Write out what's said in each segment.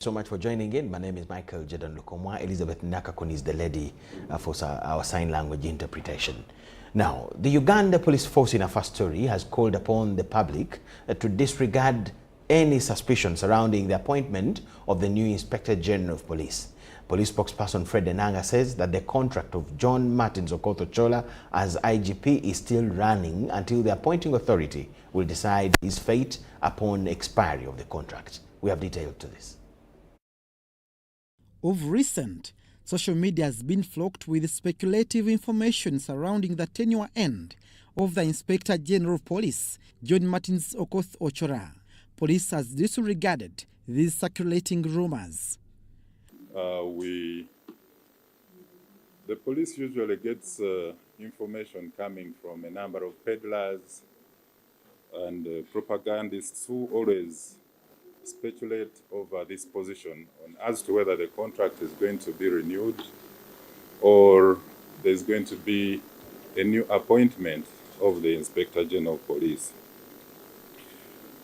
So much for joining in. My name is Micheal Lukomwa. Elizabeth Nakakun is the lady for our sign language interpretation. Now, the Uganda Police Force in a first story has called upon the public to disregard any suspicion surrounding the appointment of the new Inspector General of Police. Police spokesperson Fred Enanga says that the contract of John Martins Okoth-Ochola as IGP is still running until the appointing authority will decide his fate upon expiry of the contract. We have detail to this. Of recent, social media has been flocked with speculative information surrounding the tenure end of the Inspector General of Police, John Martins Okoth-Ochola. Police has disregarded these circulating rumors. The police usually gets information coming from a number of peddlers and propagandists who always speculate over this position as to whether the contract is going to be renewed or there's going to be a new appointment of the Inspector General of Police.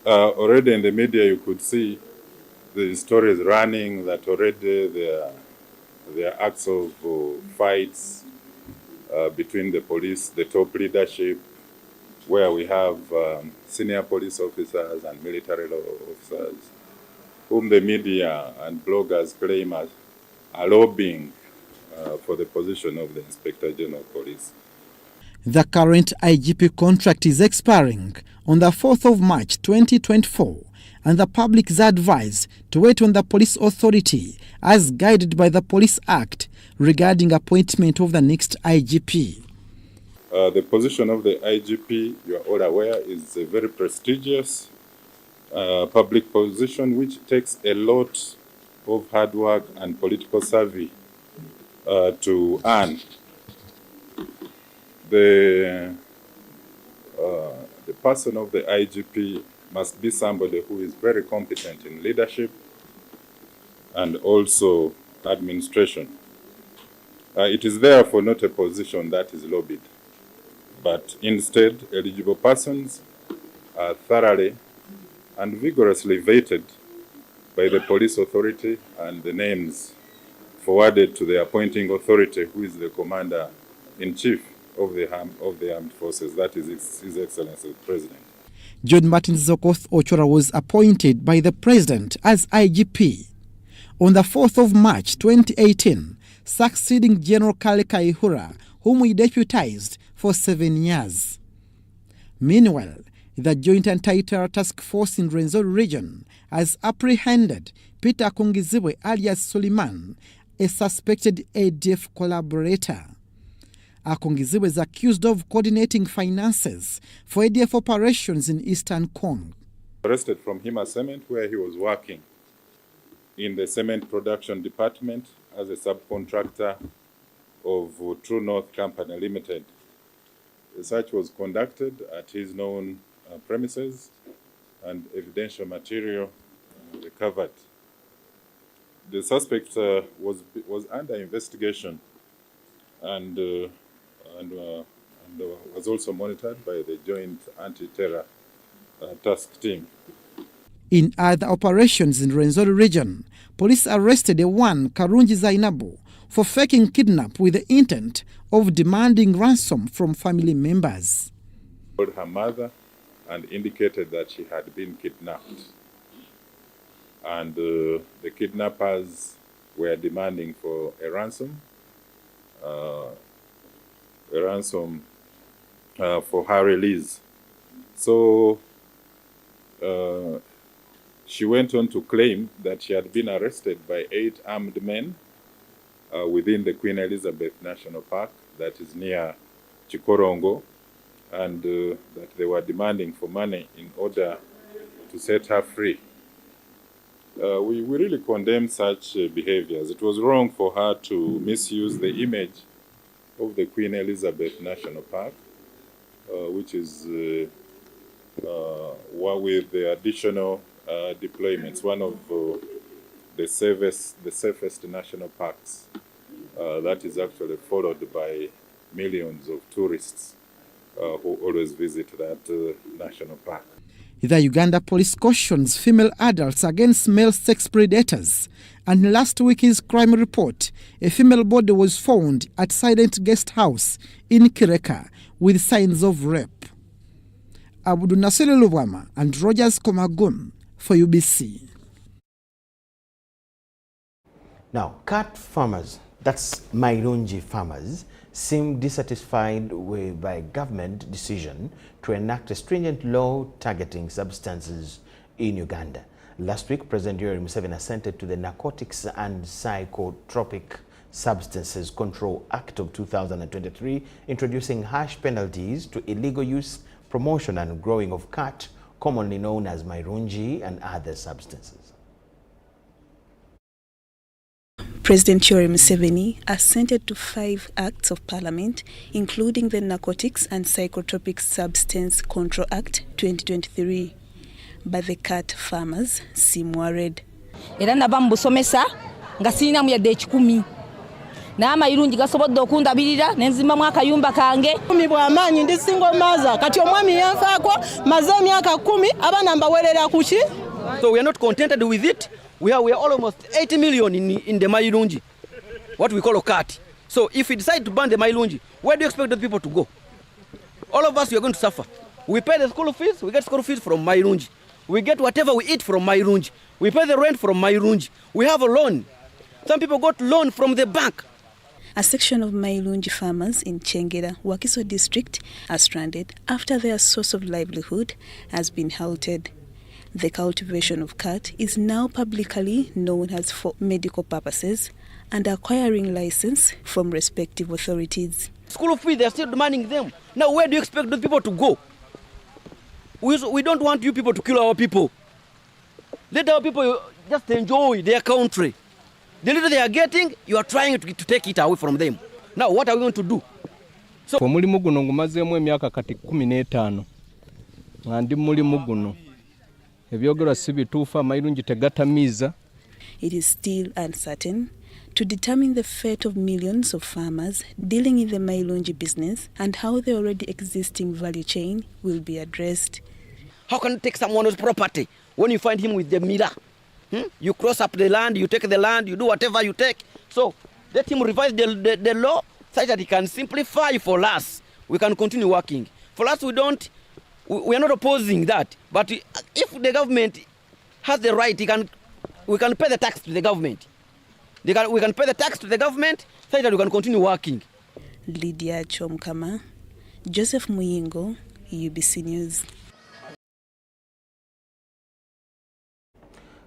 Already in the media you could see the stories running that already there are acts of fights between the police, the top leadership, where we have senior police officers and military law officers, whom the media and bloggers claim are lobbying for the position of the Inspector General of Police. The current IGP contract is expiring on the 4th of March 2024, and the public is advised to wait on the police authority as guided by the Police Act regarding appointment of the next IGP. The position of the IGP, you are all aware, is a very prestigious public position which takes a lot of hard work and political savvy to earn. The person of the IGP must be somebody who is very competent in leadership and also administration. It is therefore not a position that is lobbied, but instead eligible persons are thoroughly and vigorously vetted by the police authority and the names forwarded to the appointing authority, who is the Commander-in-Chief of the Armed Forces, that is His Excellency the President. John Martins Okoth-Ochola was appointed by the President as IGP on the 4th of March 2018, succeeding General Kale Kaihura, whom he deputized for 7 years. Meanwhile, the Joint Anti-Terror Task Force in Rwenzori region has apprehended Peter Kungizibwe alias Suleiman, a suspected ADF collaborator. Akungizibwe is accused of coordinating finances for ADF operations in Eastern Congo. Arrested from Hima Cement, where he was working in the cement production department as a subcontractor of True North Company Limited. The search was conducted at his known premises and evidential material recovered. The suspect was under investigation and was also monitored by the Joint Anti-Terror Task Team. In other operations in Rwenzori region, police arrested a one Karungi Zainabu for faking kidnap with the intent of demanding ransom from family members. Called her mother and indicated that she had been kidnapped. And the kidnappers were demanding for a ransom for her release. So she went on to claim that she had been arrested by 8 armed men within the Queen Elizabeth National Park, that is near Chikorongo, and that they were demanding for money in order to set her free. We really condemn such behaviors. It was wrong for her to misuse the image of the Queen Elizabeth National Park, which is with the additional deployments, one of the safest national parks that is actually followed by millions of tourists who always visit that national park. The Uganda police cautions female adults against male sex predators. And in last week's crime report, a female body was found at Silent Guest House in Kireka with signs of rape. Abdul Nasir Lubwama and Rogers Komagun for UBC. Now, Khat farmers, that's Mairunji farmers, seem dissatisfied by government decision to enact a stringent law targeting substances in Uganda. Last week, President Yoweri Museveni assented to the Narcotics and Psychotropic Substances Control Act of 2023, introducing harsh penalties to illegal use, promotion and growing of khat, commonly known as Mairunji, and other substances. President Yoweri Museveni assented to 5 acts of parliament, including the Narcotics and Psychotropic Substance Control Act 2023. But the Khat farmers seem worried. Era nava mbusomesa nga sirina mu yadde ekikumi. N'amayirungi gasobodde okundabirira ne nzimbamu akayumba kange. Kumi bw'amaanyi ndi single mother kati omwami yanfaako maze emyaka 10 abaana mbawerera ku ki? So we are not contented with it. We are almost 80 million in the Mairunji, what we call a Khat. So if we decide to ban the Mairunji, where do you expect those people to go? All of us, we are going to suffer. We pay the school fees, we get school fees from Mairunji. We get whatever we eat from Mairunji. We pay the rent from Mairunji. We have a loan. Some people got loan from the bank. A section of Mairunji farmers in Chengera, Wakiso district, are stranded after their source of livelihood has been halted. The cultivation of khat is now publicly known as for medical purposes and acquiring license from respective authorities. School fees, they are still demanding them. Now where do you expect those people to go? We don't want you people to kill our people. Let our people just enjoy their country. The little they are getting, you are trying to take it away from them. Now what are we going to do? So omulimu guno ngumazeemu emyaka kati 15 nga ndi mulimu guno ebyogerwa si bituufu amayirungi tegatamiiza. It is still uncertain to determine the fate of millions of farmers dealing in the Mairunji business and how the already existing value chain will be addressed. How can you take someone's property when you find him with the mirror? You cross up the land, you take the land, you do whatever you take. So let him revise the law such that he can simplify for us. We can continue working. For us, we are not opposing that. But if the government has the right, we can pay the tax to the government. We can pay the tax to the government so that we can continue working. Lydia Chomkama, Joseph Muyingo, UBC News.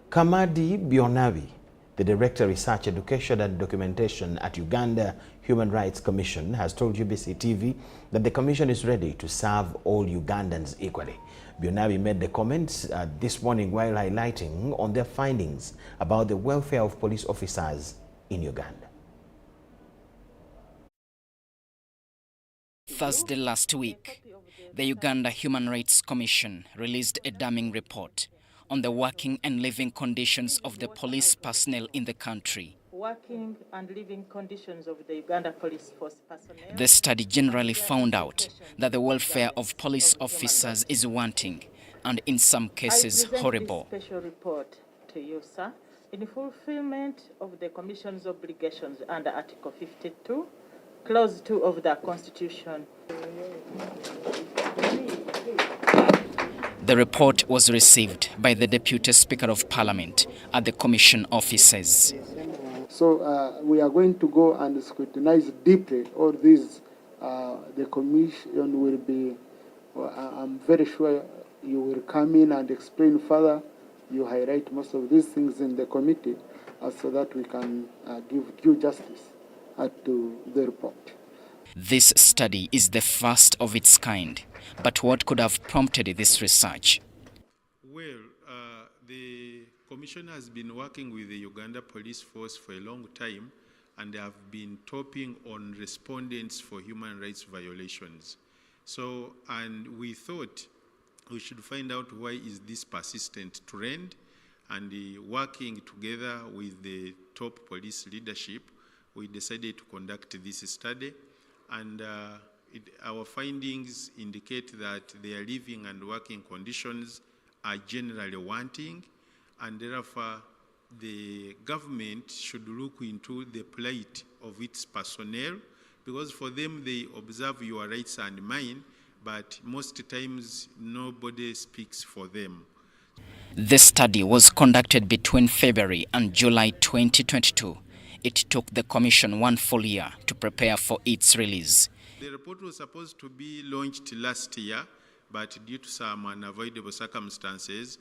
Kamadi Bionabi, the Director of Research, Education and Documentation at Uganda Human Rights Commission, has told UBC TV that the commission is ready to serve all Ugandans equally. Bionabi made the comments this morning while highlighting on their findings about the welfare of police officers in Uganda. Thursday last week, the Uganda Human Rights Commission released a damning report on the working and living conditions of the police personnel in the country. Working and living conditions of the Uganda Police Force personnel. The study generally found out that the welfare of police officers is wanting and in some cases horrible. This special report to you, sir, in fulfillment of the Commission's obligations under Article 52, Clause 2 of the Constitution. The report was received by the Deputy Speaker of Parliament at the Commission offices. So we are going to go and scrutinize deeply all these. The Commission will be, I'm very sure you will come in and explain further. You highlight most of these things in the committee so that we can give due justice to the report. This study is the first of its kind, but what could have prompted this research? Well, the Commission has been working with the Uganda Police Force for a long time, and they have been topping on respondents for human rights violations. So, and we thought we should find out why is this persistent trend, and working together with the top police leadership, we decided to conduct this study. And our findings indicate that their living and working conditions are generally wanting, and therefore the government should look into the plight of its personnel, because for them they observe your rights and mine, but most times nobody speaks for them. The study was conducted between February and July 2022. It took the Commission 1 full year to prepare for its release. The report was supposed to be launched last year, but due to some unavoidable circumstances,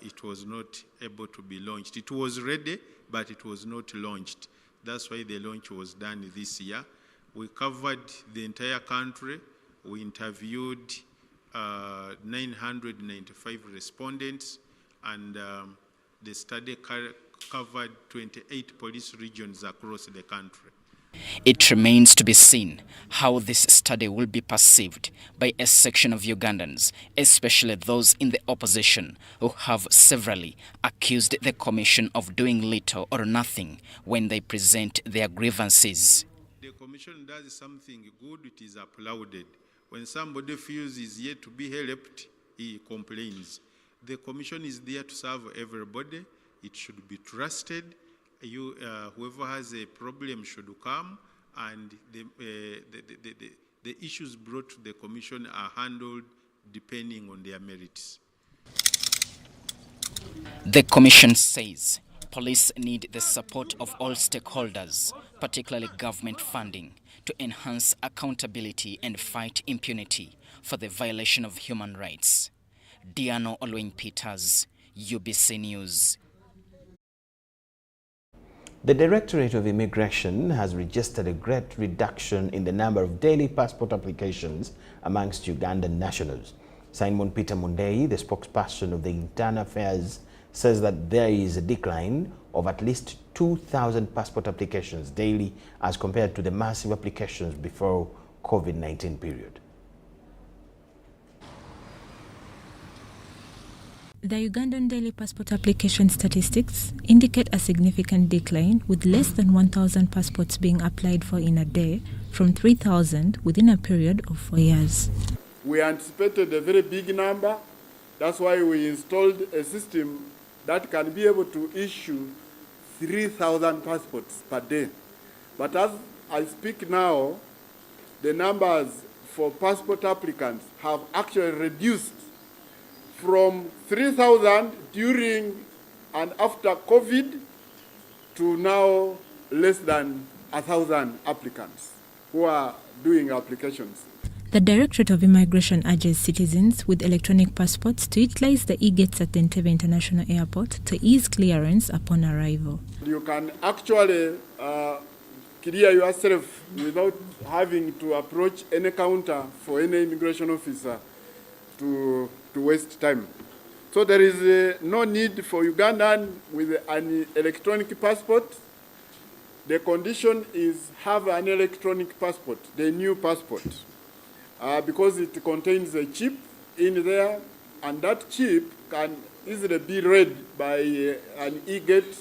it was not able to be launched. It was ready, but it was not launched. That's why the launch was done this year. We covered the entire country. We interviewed 995 respondents, and the study covered 28 police regions across the country. It remains to be seen how this study will be perceived by a section of Ugandans, especially those in the opposition, who have severally accused the Commission of doing little or nothing when they present their grievances. The Commission does something good, it is applauded. When somebody feels he is yet to be helped, he complains. The Commission is there to serve everybody. It should be trusted. Whoever has a problem should come, and the issues brought to the Commission are handled depending on their merits. The Commission says police need the support of all stakeholders, particularly government funding, to enhance accountability and fight impunity for the violation of human rights. Diano Olwin-Peters, UBC News. The Directorate of Immigration has registered a great reduction in the number of daily passport applications amongst Ugandan nationals. Simon Peter Mundei, the spokesperson of the Internal Affairs, says that there is a decline of at least 2,000 passport applications daily as compared to the massive applications before COVID-19 period. The Ugandan daily passport application statistics indicate a significant decline, with less than 1,000 passports being applied for in a day, from 3,000 within a period of 4 years. We anticipated a very big number. That's why we installed a system that can be able to issue 3,000 passports per day. But as I speak now, the numbers for passport applicants have actually reduced from 3,000 during and after COVID to now less than 1,000 applicants who are doing applications. The Directorate of Immigration urges citizens with electronic passports to utilize the e-gates at the Entebbe International Airport to ease clearance upon arrival. You can actually clear yourself without having to approach any counter for any immigration officer to waste time. So there is no need for Ugandan with an electronic passport. The condition is have an electronic passport, the new passport, because it contains a chip in there, and that chip can easily be read by an e-gate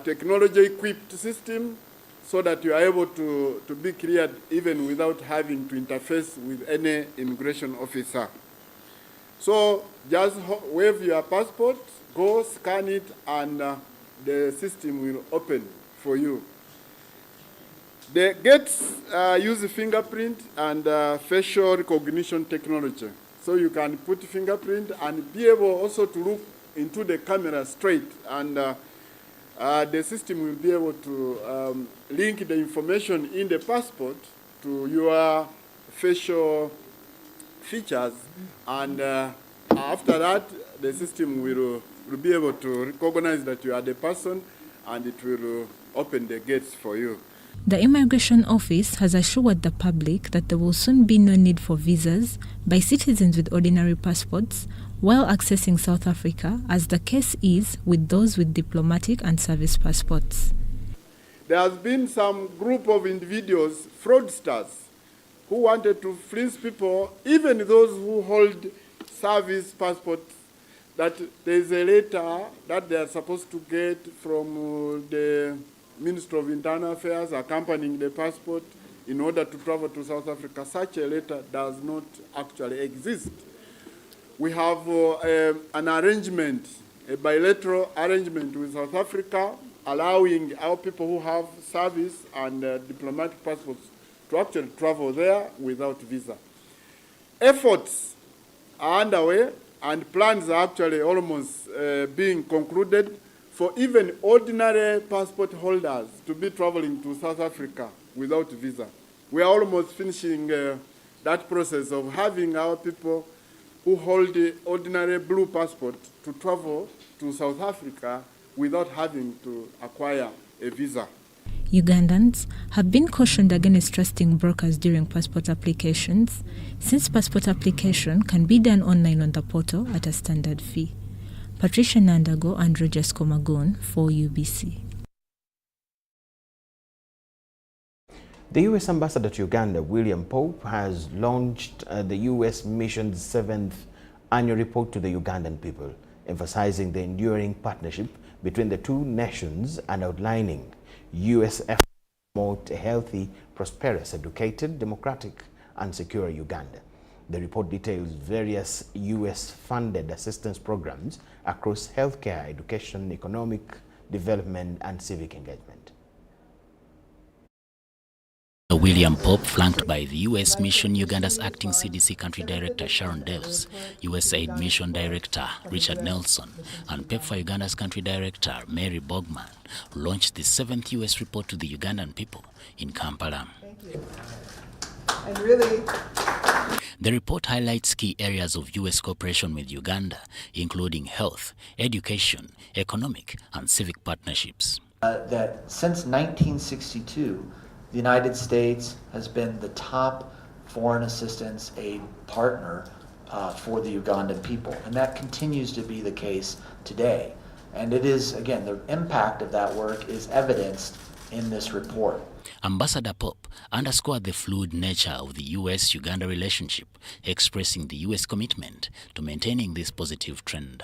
technology-equipped system, so that you are able to be cleared even without having to interface with any immigration officer. So just wave your passport, go scan it, and the system will open for you. The gates use fingerprint and facial recognition technology. So you can put fingerprint and be able also to look into the camera straight, and the system will be able to link the information in the passport to your facial features, and after that, the system will be able to recognize that you are the person, and it will open the gates for you. The Immigration Office has assured the public that there will soon be no need for visas by citizens with ordinary passports while accessing South Africa, as the case is with those with diplomatic and service passports. There has been some group of individuals, fraudsters, who wanted to fleece people, even those who hold service passports, that there's a letter that they are supposed to get from the Ministry of Internal Affairs accompanying the passport in order to travel to South Africa. Such a letter does not actually exist. We have an arrangement, a bilateral arrangement with South Africa, allowing our people who have service and diplomatic passports to actually travel there without visa. Efforts are underway and plans are actually almost being concluded for even ordinary passport holders to be traveling to South Africa without visa. We are almost finishing that process of having our people who hold the ordinary blue passport to travel to South Africa without having to acquire a visa. Ugandans have been cautioned against trusting brokers during passport applications, since passport application can be done online on the portal at a standard fee. Patricia Nandago and Rogers Komagon for UBC. The U.S. Ambassador to Uganda, William Pope, has launched the U.S. mission's 7th annual report to the Ugandan people, emphasizing the enduring partnership between the two nations and outlining U.S. efforts to promote a healthy, prosperous, educated, democratic, and secure Uganda. The report details various U.S.-funded assistance programs across healthcare, education, economic development, and civic engagement. William Pope, flanked by the U.S. Mission Uganda's acting CDC Country Director Sharon Delves, USAID Mission Director Richard Nelson, and PEPFAR Uganda's Country Director Mary Bogman, launched the 7th U.S. report to the Ugandan people in Kampala. Thank you. And really, the report highlights key areas of U.S. cooperation with Uganda, including health, education, economic, and civic partnerships. That since 1962, the United States has been the top foreign assistance aid partner for the Ugandan people, and that continues to be the case today. And it is, again, the impact of that work is evidenced in this report. Ambassador Pope underscored the fluid nature of the U.S.-Uganda relationship, expressing the U.S. commitment to maintaining this positive trend.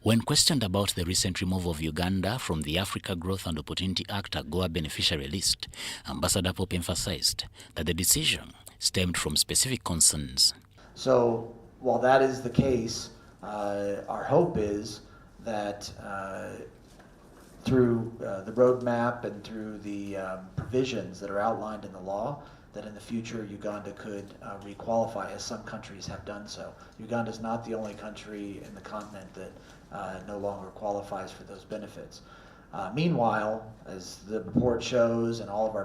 When questioned about the recent removal of Uganda from the Africa Growth and Opportunity Act AGOA beneficiary list, Ambassador Pope emphasized that the decision stemmed from specific concerns. So while that is the case, our hope is that through the roadmap and through the provisions that are outlined in the law, that in the future Uganda could requalify, as some countries have done so. Uganda is not the only country in the continent that no longer qualifies for those benefits. Meanwhile, as the report shows and all of our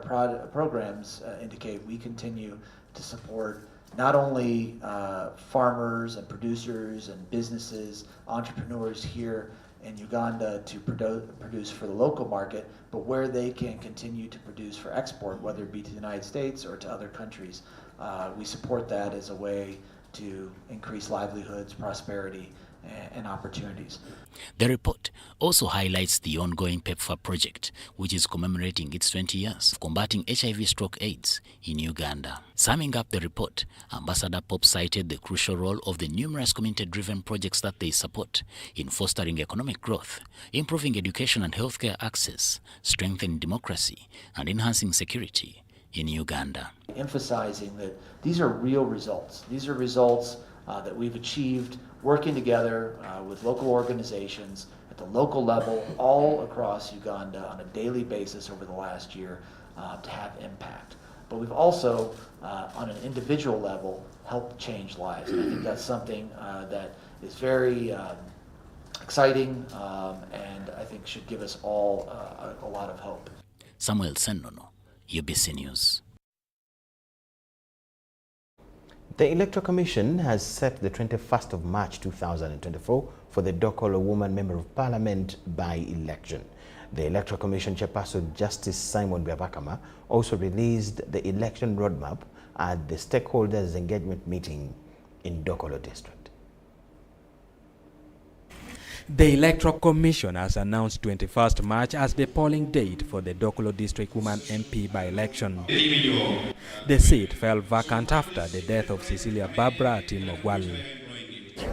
programs indicate, we continue to support not only farmers and producers and businesses, entrepreneurs here in Uganda to produce for the local market, but where they can continue to produce for export, whether it be to the United States or to other countries. We support that as a way to increase livelihoods, prosperity, and opportunities. The report also highlights the ongoing PEPFAR project, which is commemorating its 20 years of combating HIV/AIDS in Uganda. Summing up the report, Ambassador Pope cited the crucial role of the numerous community-driven projects that they support in fostering economic growth, improving education and healthcare access, strengthening democracy, and enhancing security in Uganda. Emphasizing that these are real results. These are results that we've achieved working together with local organizations at the local level all across Uganda on a daily basis over the last year to have impact. But we've also, on an individual level, helped change lives. And I think that's something that is very exciting and I think should give us all a lot of hope. Samuel Senono, UBC News. The Electoral Commission has set the 21st of March 2024 for the Dokolo Woman Member of Parliament by-election. The Electoral Commission Chairperson Justice Simon Byabakama also released the election roadmap at the stakeholders engagement meeting in Dokolo District. The Electoral Commission has announced 21st March as the polling date for the Dokolo District Woman MP by-election. The seat fell vacant after the death of Cecilia Barbara Timogwal.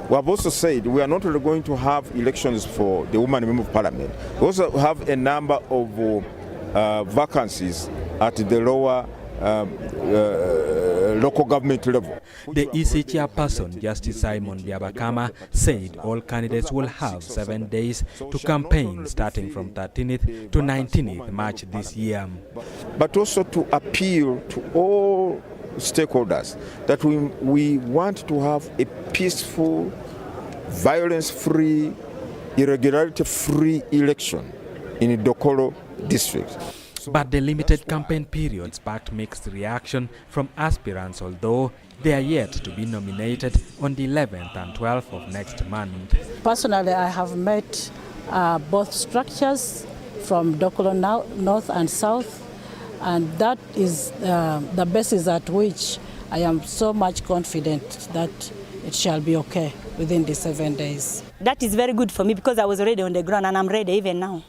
We have also said we are not only going to have elections for the Woman Member of Parliament, we also have a number of vacancies at the lower local government level. The EC chairperson, Justice Simon Byabakama, said all candidates will have 7 days to campaign starting from 13th to 19th March this year. But also to appeal to all stakeholders that we want to have a peaceful, violence-free, irregularity-free election in the Dokolo district. But the limited campaign period sparked mixed reaction from aspirants, although they are yet to be nominated on the 11th and 12th of next month. Personally, I have met both structures from Dokolo North and South, and that is the basis at which I am so much confident that it shall be okay within the 7 days. That is very good for me because I was already on the ground and I'm ready even now.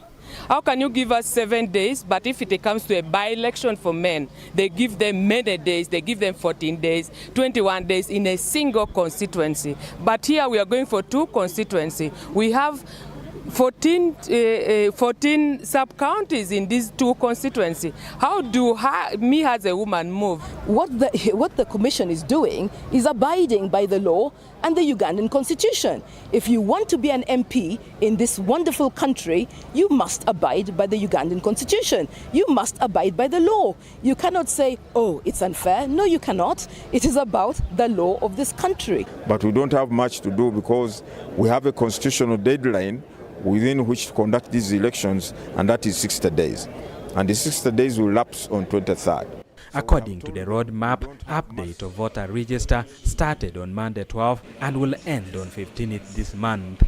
How can you give us 7 days, but if it comes to a by-election for men, they give them many days, they give them 14 days, 21 days in a single constituency. But here we are going for 2 constituencies. We have 14 sub-counties in these 2 constituencies. How do me as a woman move? What the commission is doing is abiding by the law and the Ugandan constitution. If you want to be an MP in this wonderful country, you must abide by the Ugandan constitution. You must abide by the law. You cannot say, oh, it's unfair. No, you cannot. It is about the law of this country. But we don't have much to do because we have a constitutional deadline within which to conduct these elections, and that is 60 days. And the 60 days will lapse on 23rd. According to the roadmap, update of voter register started on Monday 12 and will end on 15th this month.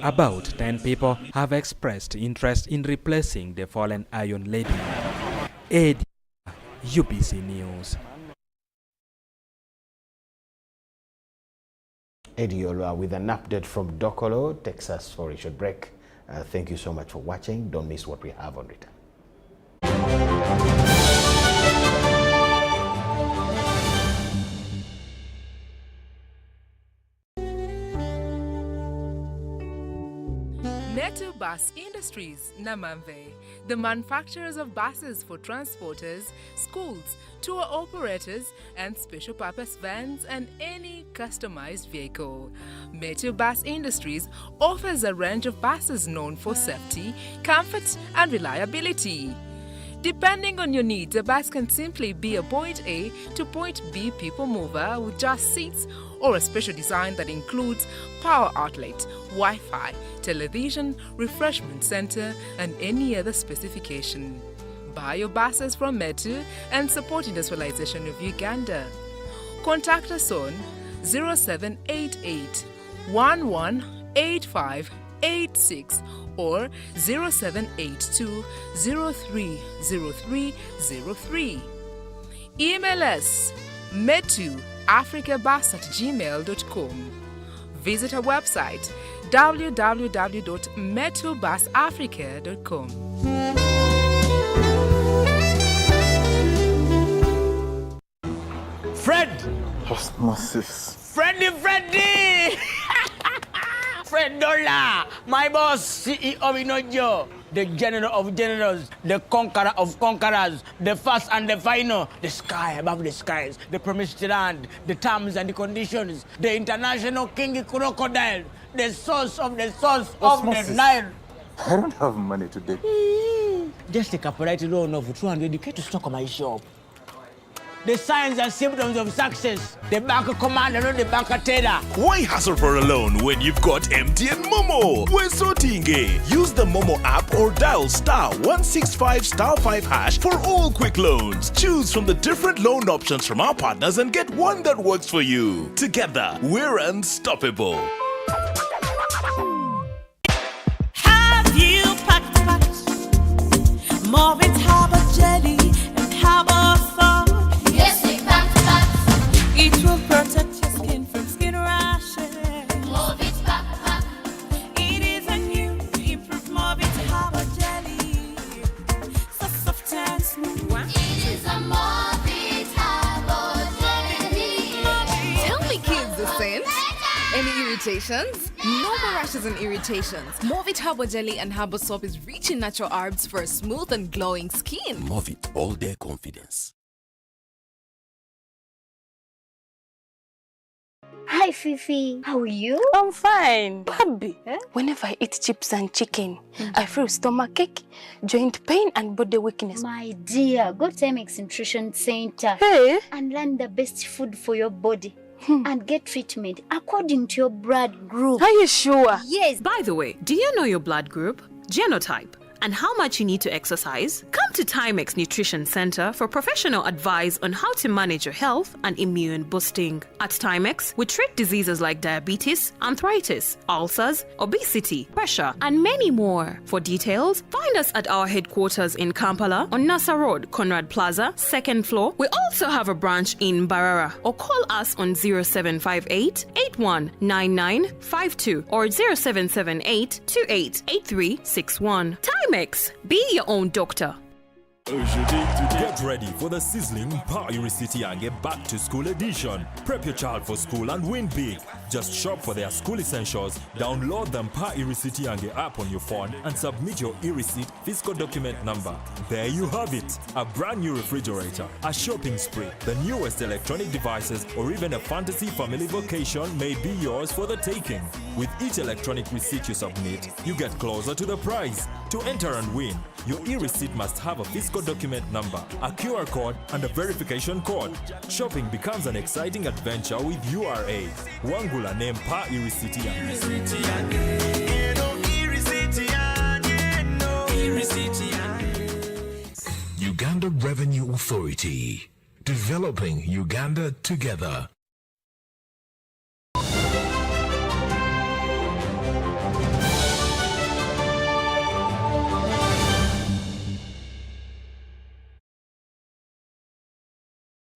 About 10 people have expressed interest in replacing the fallen Iron Lady. Ed, UBC News. Ediola with an update from Dokolo takes us for a short break. Thank you so much for watching. Don't miss what we have on return. Metu Bus Industries, Namamve, the manufacturers of buses for transporters, schools, tour operators, and special purpose vans and any customized vehicle. Metu Bus Industries offers a range of buses known for safety, comfort, and reliability. Depending on your needs, a bus can simply be a point A to point B people mover with just seats, or a special design that includes power outlet, Wi-Fi, television, refreshment center, and any other specification. Buy your buses from Metu and support industrialization of Uganda. Contact us on 0788 118586 or 0782 030303. Email us metuafricabus@gmail.com. Visit our website www.metubusafrica.com. Fred! Osmosis. Freddy! Fred Dollar, my boss, CEO Inojo, the general of generals, the conqueror of conquerors, the first and the final, the sky above the skies, the promised land, the terms and the conditions, the international king crocodile, the source of the Nile. I don't have money today. Just take a polite loan of 200k to stock my shop. The signs and symptoms of success. The bank commander, not the bank teller. Why hassle for a loan when you've got MTN Momo? We're sorting. Use the Momo app or dial *165*5# for all quick loans. Choose from the different loan options from our partners and get one that works for you. Together, we're unstoppable. Have you packed more with Harbour jelly and Harbour foam? Yes, we packed. It will protect your skin from skin rashes. More with pack. It is a new improved more with Harbour jelly. So soft and smooth. It is a more with Harbour jelly. Tell me, kids, the sense. Any irritations? No more rashes and irritations. Movit Herbal Jelly and Herbal Soap is rich in natural herbs for a smooth and glowing skin. Movit All Day Confidence. Hi, Fifi. How are you? I'm fine. Baby, whenever I eat chips and chicken, I feel stomachache, joint pain, and body weakness. My dear, go to MX Nutrition Center and learn the best food for your body. And get treatment according to your blood group. Are you sure? Yes. By the way, do you know your blood group, genotype, and how much you need to exercise? Come to Timex Nutrition Center for professional advice on how to manage your health and immune boosting. At Timex, we treat diseases like diabetes, arthritis, ulcers, obesity, pressure, and many more. For details, find us at our headquarters in Kampala on Nasa Road, Conrad Plaza, 2nd floor. We also have a branch in Barara, or call us on 0758 819952 or 0778 288361. Timex, be your own doctor. Get ready for the sizzling Pa Irisitiange Back to School edition. Prep your child for school and win big. Just shop for their school essentials, download the Pa Irisitiange app on your phone and submit your e-receipt fiscal document number. There you have it, a brand new refrigerator, a shopping spree, the newest electronic devices, or even a fantasy family vacation may be yours for the taking. With each electronic receipt you submit, you get closer to the prize. To enter and win, your e-receipt must have a fiscal document number, a QR code, and a verification code. Shopping becomes an exciting adventure with URA. Wangula name Pa Irisitiange. Uganda Revenue Authority, developing Uganda together.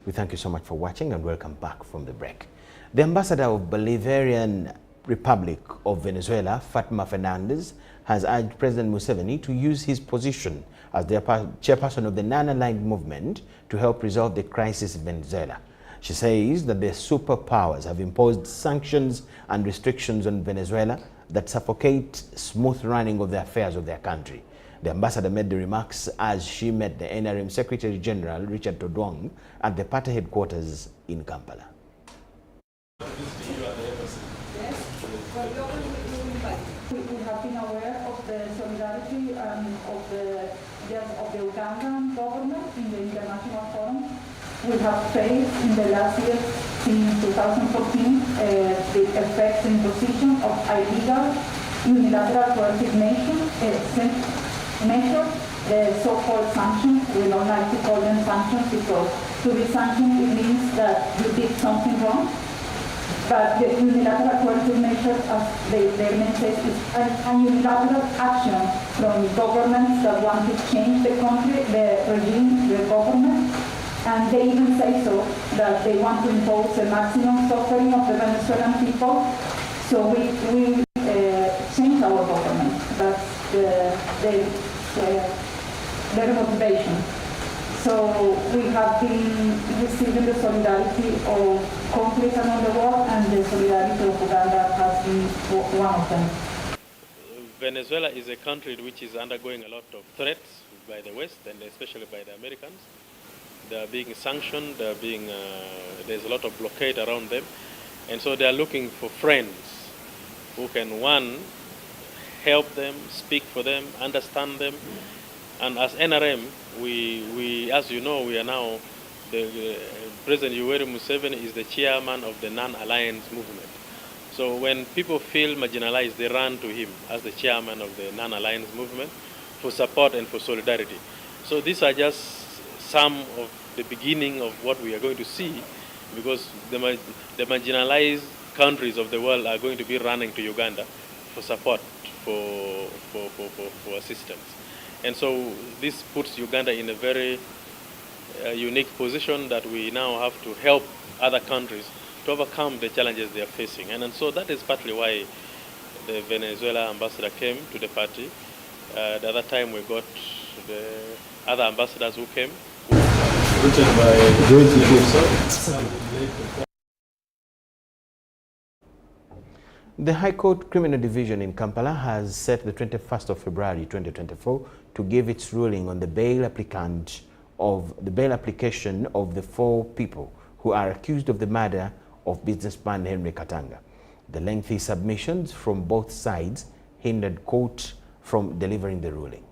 We thank you so much for watching and welcome back from the break. The ambassador of Bolivarian Republic of Venezuela, Fatima Fernandez, has urged President Museveni to use his position as the chairperson of the non-aligned movement to help resolve the crisis in Venezuela. She says that the superpowers have imposed sanctions and restrictions on Venezuela that suffocate smooth running of the affairs of their country. The ambassador made the remarks as she met the NRM Secretary General Richard Todwong at the party headquarters in Kampala. We have been aware of the solidarity of the Ugandan government in the international forum. We have faced in the last year, since 2014, the effects and imposition of illegal unilateral coercive measures, the so-called sanctions. We don't like to call them sanctions because to be sanctioned it means that you did something wrong. But the unilateral coercive measures, as their name says, is a unilateral action from governments that want to change the country, the regime, the government. And they even say so, that they want to impose the maximum suffering of the Venezuelan people. So we change our government. That's their motivation. So we have been receiving the solidarity of countries around the world, and the solidarity of Uganda has been one of them. Venezuela is a country which is undergoing a lot of threats by the West, and especially by the Americans. They are being sanctioned, there's a lot of blockade around them, and so they are looking for friends who can, one, help them, speak for them, understand them. And as NRM, we as you know, we are now, President Yoweri Museveni is the chairman of the non-alliance movement. So when people feel marginalized, they run to him as the chairman of the non-alliance movement for support and for solidarity. So these are just some of the beginning of what we are going to see, because the marginalized countries of the world are going to be running to Uganda for support, for assistance. And so this puts Uganda in a very unique position that we now have to help other countries to overcome the challenges they are facing. And so that is partly why the Venezuela ambassador came to the party. The other time we got the other ambassadors who came. Written by The High Court Criminal Division in Kampala has set the 21st of February 2024 to give its ruling on the bail application of the 4 people who are accused of the murder of businessman Henry Katanga. The lengthy submissions from both sides hindered court from delivering the ruling.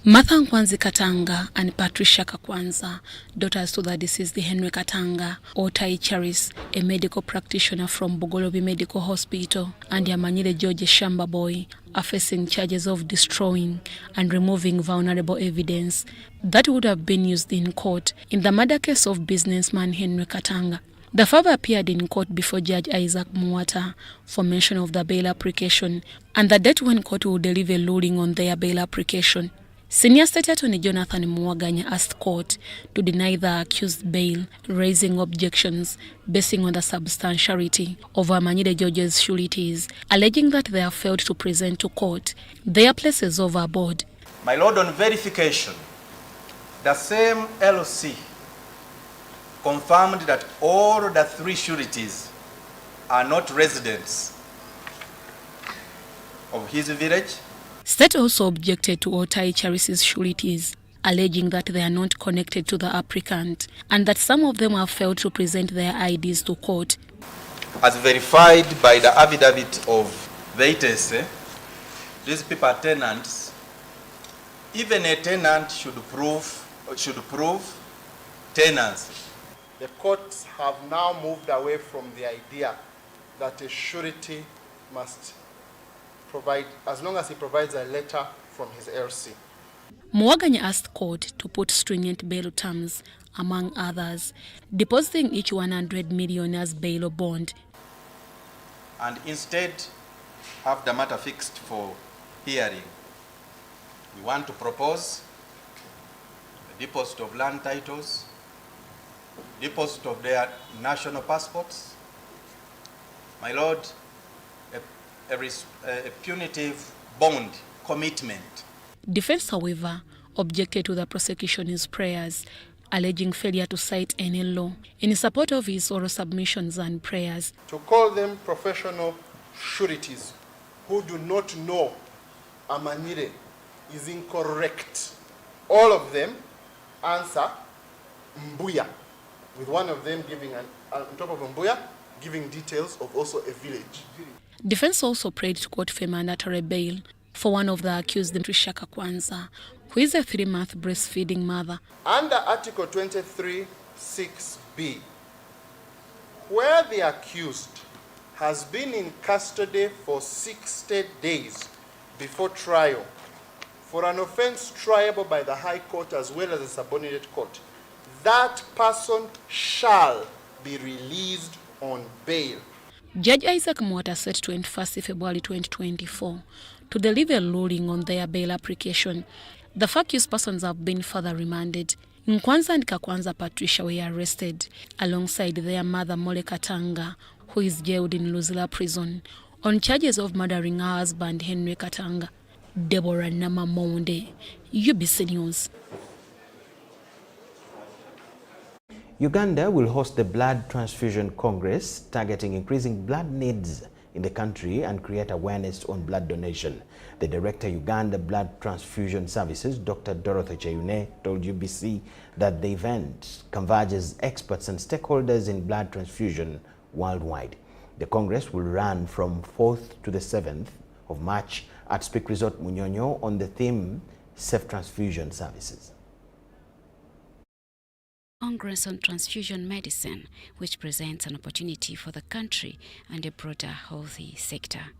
Martha Nkwanzi Katanga and Patricia Kakwanza, daughters to the deceased Henry Katanga, Otai Charis, a medical practitioner from Bugolobi Medical Hospital, and Yamanyile George Shamba Boy, are facing charges of destroying and removing vulnerable evidence that would have been used in court in the murder case of businessman Henry Katanga. The father appeared in court before Judge Isaac Muwata for mention of the bail application and the date when court will deliver a ruling on their bail application. Senior State Attorney Jonathan Muwaganya asked court to deny the accused bail, raising objections basing on the substantiality of Amanyide George's sureties, alleging that they have failed to present to court their places overboard. My Lord, on verification, the same LC confirmed that all the three sureties are not residents of his village. State also objected to Otai Charis's sureties, alleging that they are not connected to the applicant and that some of them have failed to present their IDs to court. As verified by the affidavit of Veitese, these people are tenants. Even a tenant should prove tenancy. The courts have now moved away from the idea that a surety must provide, as long as he provides a letter from his LC. Muwaganya asked court to put stringent bail terms, among others, depositing each 100 million as bail or bond. And instead have the matter fixed for hearing. We want to propose a deposit of land titles, deposit of their national passports. My Lord, a punitive bond commitment. Defense, however, objected to the prosecution's prayers, alleging failure to cite any law in support of his oral submissions and prayers. To call them professional sureties who do not know Amanyide is incorrect. All of them answer Mbuya, with one of them giving, on top of Mbuya, giving details of also a village. Defense also prayed to court for mandatory bail for one of the accused, Patricia Kakwanza, who is a 3-month breastfeeding mother. Under Article 23(6)(b), where the accused has been in custody for 60 days before trial for an offense triable by the High Court as well as the subordinate court, that person shall be released on bail. Judge Isaac Muwata set 21st February 2024 to deliver a ruling on their bail application. The accused persons have been further remanded. Nkwanza and Kakwanza Patricia were arrested alongside their mother Mole Katanga, who is jailed in Luzila prison on charges of murdering her husband Henry Katanga. Deborah Namamonde, UBC News. Uganda will host the Blood Transfusion Congress, targeting increasing blood needs in the country and create awareness on blood donation. The Director, Uganda Blood Transfusion Services, Dr. Dorothy Cheyune, told UBC that the event converges experts and stakeholders in blood transfusion worldwide. The Congress will run from 4th to the 7th of March at Speak Resort Munyonyo on the theme Safe Transfusion Services. Congress on Transfusion Medicine, which presents an opportunity for the country and a broader healthy sector.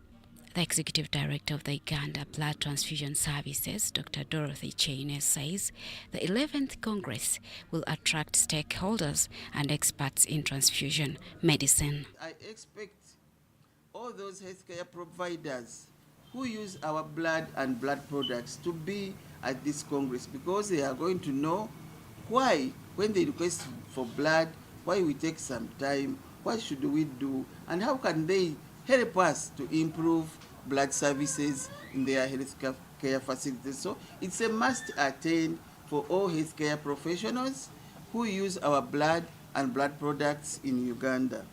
The Executive Director of the Uganda Blood Transfusion Services, Dr. Dorothy Cheyune, says the 11th Congress will attract stakeholders and experts in transfusion medicine. I expect all those healthcare providers who use our blood and blood products to be at this Congress, because they are going to know why, when they request for blood, why we take some time, what should we do, and how can they help us to improve blood services in their healthcare facilities. So it's a must attend for all healthcare professionals who use our blood and blood products in Uganda.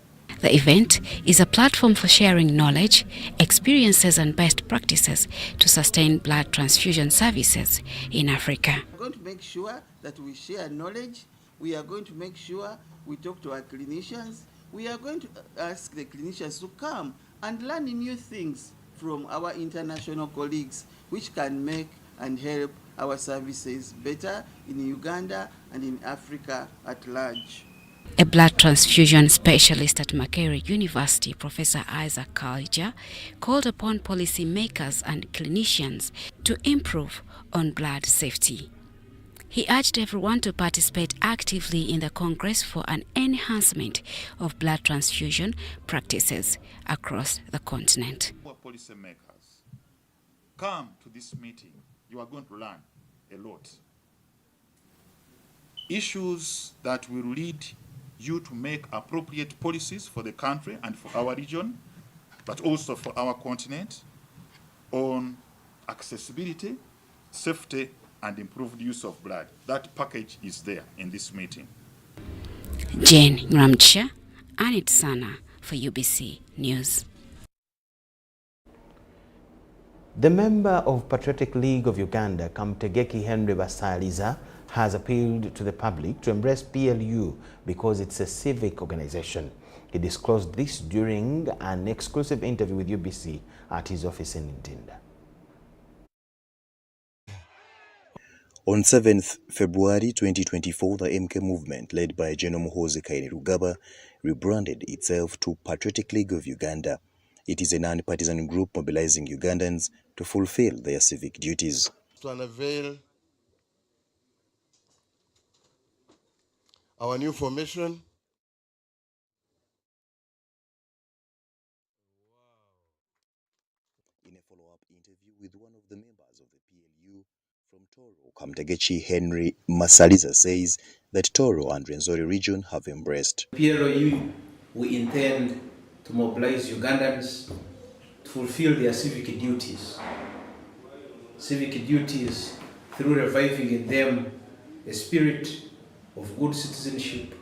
The event is a platform for sharing knowledge, experiences and best practices to sustain blood transfusion services in Africa. We're going to make sure that we share knowledge, We are going to make sure we talk to our clinicians. We are going to ask the clinicians to come and learn new things from our international colleagues, which can make and help our services better in Uganda and in Africa at large. A blood transfusion specialist at Makerere University, Professor Isaac Kalja, called upon policymakers and clinicians to improve on blood safety. He urged everyone to participate actively in the Congress for an enhancement of blood transfusion practices across the continent. Policymakers, come to this meeting. You are going to learn a lot. Issues that will lead you to make appropriate policies for the country and for our region, but also for our continent, on accessibility, safety, and improved use of blood. That package is there in this meeting. Jane Ngramcha, Anit Sana for UBC News. The member of Patriotic League of Uganda, Kamtegeki Henry Basaliza, has appealed to the public to embrace PLU because it's a civic organization. He disclosed this during an exclusive interview with UBC at his office in Ntinda. On 7th February 2024, the MK movement, led by General Muhoozi Kainerugaba, rebranded itself to Patriotic League of Uganda. It is a non-partisan group mobilizing Ugandans to fulfill their civic duties. To unveil our new formation. In a follow-up interview with one of the members of the PLU from Toro, Kamtegechi Henry Masaliza says that Toro and Rwenzori region have embraced PLU. We intend to mobilize Ugandans to fulfill their civic duties. Civic duties through reviving in them a spirit of good citizenship,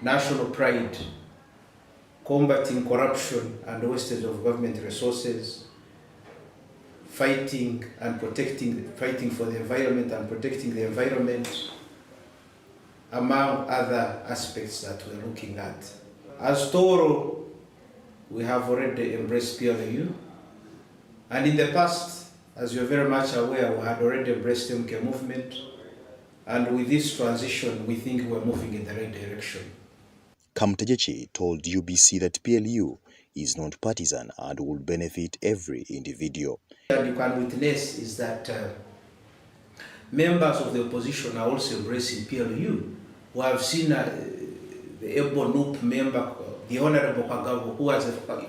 national pride, combating corruption and wastage of government resources, fighting for the environment and protecting the environment, among other aspects that we're looking at. As Toro, we have already embraced PLU, and in the past, as you're very much aware, we had already embraced the MK movement, and with this transition, we think we're moving in the right direction. Kamtegechi told UBC that PLU is not partisan and will benefit every individual. What you can witness is that members of the opposition are also embracing PLU. We have seen the Ebo Noop member, the Honorable Kagabo, who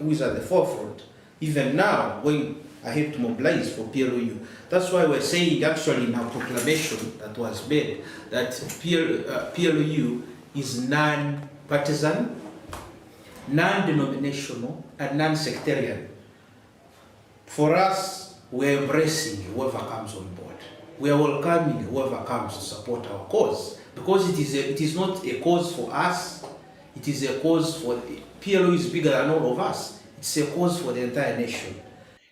is at the forefront, even now going ahead to mobilize for PLU. That's why we're saying actually in our proclamation that was made that PLU is non-partisan, non-denominational, and non-sectarian. For us, we're embracing whoever comes on board. We are welcoming whoever comes to support our cause, because it is not a cause for us, it is a cause for, PLU is bigger than all of us. It's a cause for the entire nation.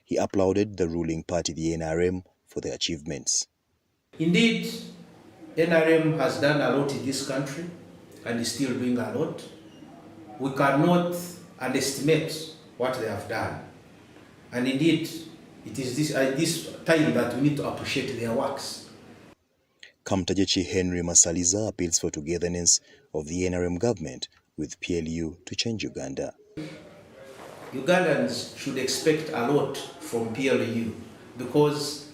He applauded the ruling party, the NRM, for their achievements. Indeed, NRM has done a lot in this country and is still doing a lot. We cannot underestimate what they have done. And indeed, it is this time that we need to appreciate their works. Kamtegechi Henry Masaliza appeals for togetherness of the NRM government with PLU to change Uganda. Ugandans should expect a lot from PLU because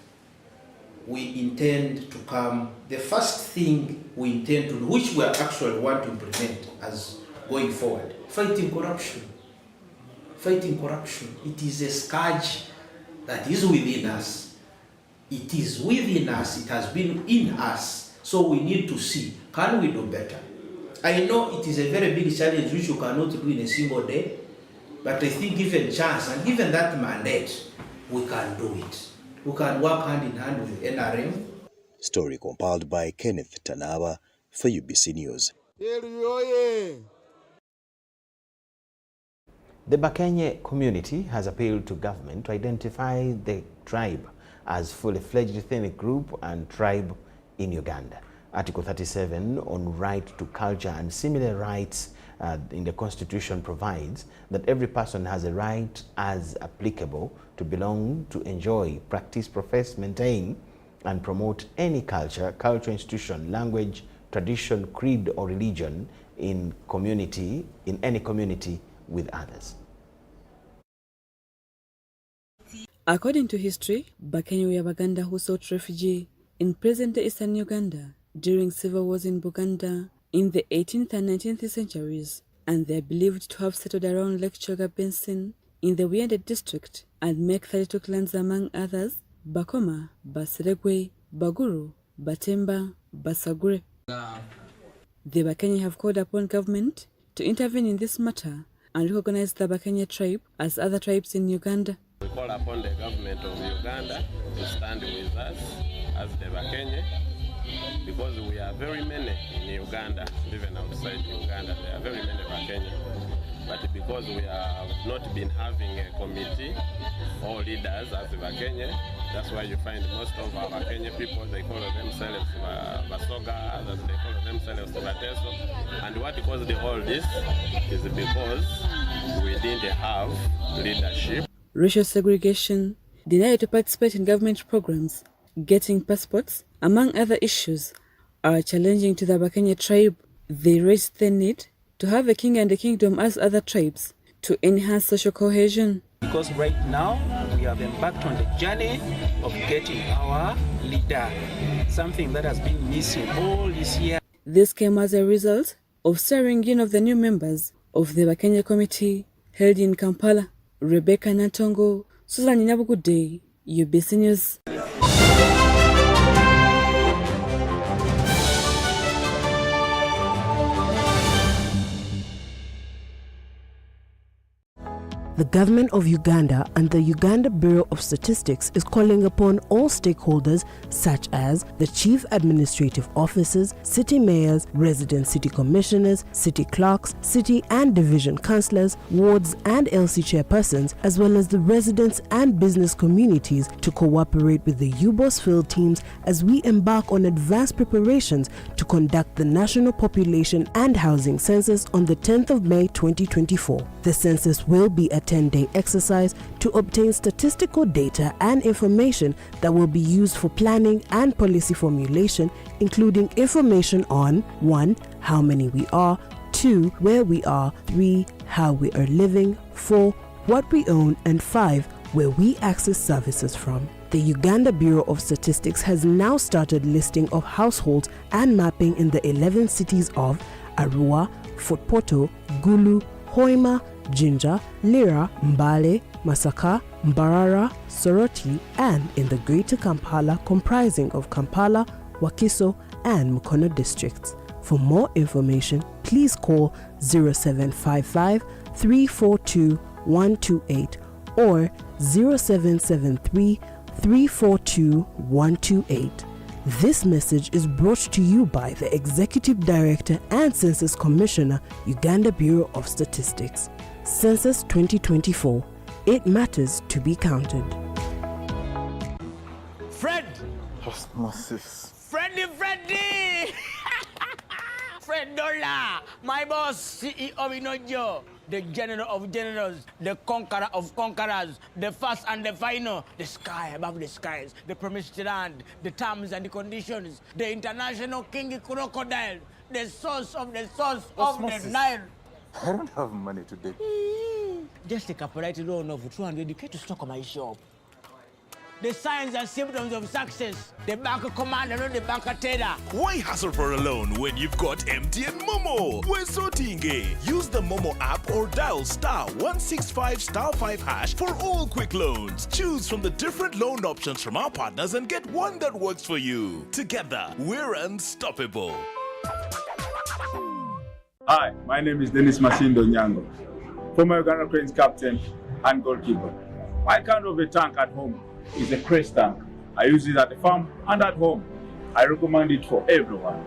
we intend to come, the first thing we intend to do, which we actually want to implement as going forward, fighting corruption. Fighting corruption, it is a scourge that is within us. It is within us, it has been in us, so we need to see, can we do better? I know it is a very big challenge which you cannot do in a single day, but I think given chance and given that mandate, we can do it. We can work hand in hand with NRM. Story compiled by Kenneth Tanaba for UBC News. The Bakenyi community has appealed to government to identify the tribe as fully fledged ethnic group and tribe in Uganda. Article 37 on right to culture and similar rights in the Constitution provides that every person has a right as applicable to belong, to enjoy, practice, profess, maintain, and promote any culture, cultural institution, language, tradition, creed, or religion in any community with others. According to history, Bakenyi were Baganda who sought refuge in present-day eastern Uganda during civil wars in Buganda in the 18th and 19th centuries, and they are believed to have settled around Lake Choga Basin in the Wiyande district and make 32 clans, among others: Bakoma, Baseregwe, Baguru, Batemba, Basagure. The Bakenyi have called upon government to intervene in this matter and recognize the Bakenyi tribe as other tribes in Uganda. We call upon the government of Uganda to stand with us as the Bakenyi, because we are very many in Uganda, even outside Uganda, there are very many Bakenyi. But because we have not been having a committee or leaders as the Bakenyi, that's why you find most of our Bakenyi people, they call themselves Basoga, others they call themselves Bateso. And what caused all this is because we didn't have leadership. Racial segregation, denial to participate in government programs, getting passports, among other issues, are challenging to the Bakenyi tribe. They raise the need to have a king and a kingdom as other tribes to enhance social cohesion. Because right now we have embarked on the journey of getting our leader, something that has been missing all this year. This came as a result of swearing in of the new members of the Bakenyi committee held in Kampala. Rebecca Natongo, Susan Nyabugude, UBC News. The government of Uganda and the Uganda Bureau of Statistics is calling upon all stakeholders such as the chief administrative officers, city mayors, resident city commissioners, city clerks, city and division councillors, wards and LC chairpersons, as well as the residents and business communities to cooperate with the UBOS field teams as we embark on advanced preparations to conduct the National Population and Housing Census on the 10th of May 2024. The census will be a 10-day exercise to obtain statistical data and information that will be used for planning and policy formulation, including information on 1. How many we are, 2. Where we are, 3. How we are living, 4. What we own, and 5. Where we access services from. The Uganda Bureau of Statistics has now started listing of households and mapping in the 11 cities of Arua, Fort Portal, Gulu, Hoima, Jinja, Lira, Mbale, Masaka, Mbarara, Soroti, and in the Greater Kampala comprising of Kampala, Wakiso, and Mukono districts. For more information, please call 0755 342 128 or 0773 342 128. This message is brought to you by the Executive Director and Census Commissioner, Uganda Bureau of Statistics. Census 2024. It matters to be counted. Fred! Osmosis. Freddy! Fred Dollar, my boss, CEO Inojo, the general of generals, the conqueror of conquerors, the first and the final, the sky above the skies, the promised land, the terms and the conditions, the international king crocodile, the source of the Osmosis. the Nile. I don't have money today. Just take a polite loan of 200k to stock my shop. The signs and symptoms of success. The bank commander, not the bank teller. Why hassle for a loan when you've got MTN Momo? We're sorting. Use the Momo app or dial *165*5# for all quick loans. Choose from the different loan options from our partners and get one that works for you. Together, we're unstoppable. Hi, my name is Dennis Masindo Nyango, former Uganda Cranes captain and goalkeeper. My kind of a tank at home is a Crest tank. I use it at the farm and at home. I recommend it for everyone.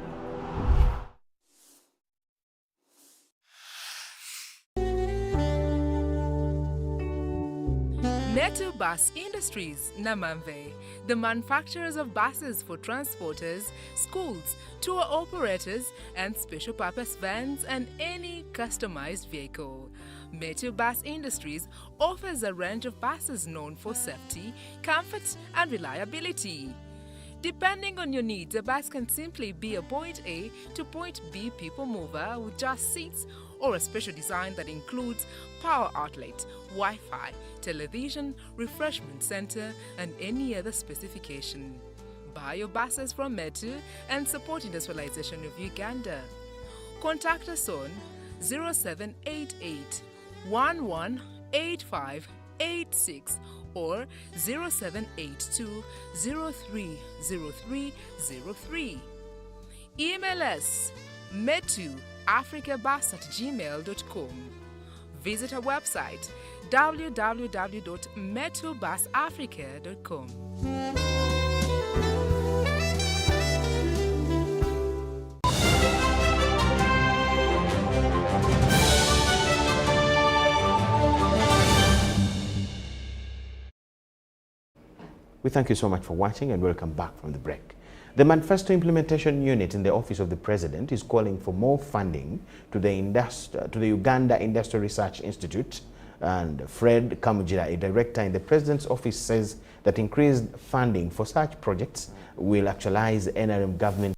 Metu Bus Industries, Namamve, the manufacturers of buses for transporters, schools, tour operators, and special purpose vans and any customized vehicle. Metu Bus Industries offers a range of buses known for safety, comfort, and reliability. Depending on your needs, a bus can simply be a point A to point B people mover with just seats, or a special design that includes power outlet, Wi-Fi, television, refreshment center, and any other specification. Buy your buses from Metu and support industrialization of Uganda. Contact us on 0788 118586 or 0782 030303. Email us metuafricabus@gmail.com. Visit our website www.metubusafrica.com. We thank you so much for watching and welcome back from the break. The Manifesto Implementation Unit in the Office of the President is calling for more funding to the Uganda Industrial Research Institute, and Fred Kamujira, a director in the President's office, says that increased funding for such projects will actualize NRM government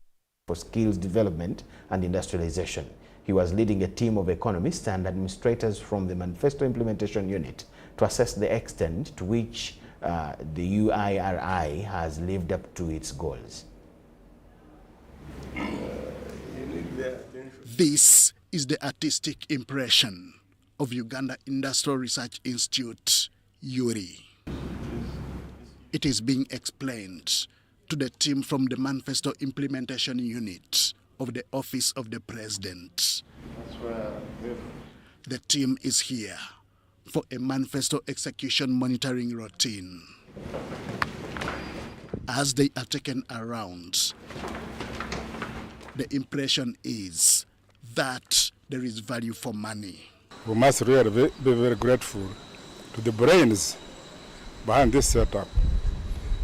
for skills development and industrialization. He was leading a team of economists and administrators from the Manifesto Implementation Unit to assess the extent to which the UIRI has lived up to its goals. This is the artistic impression of Uganda Industrial Research Institute, URI. It is being explained to the team from the Manifesto Implementation Unit of the Office of the President. The team is here for a manifesto execution monitoring routine. As they are taken around, the impression is that there is value for money. We must really be very grateful to the brains behind this setup,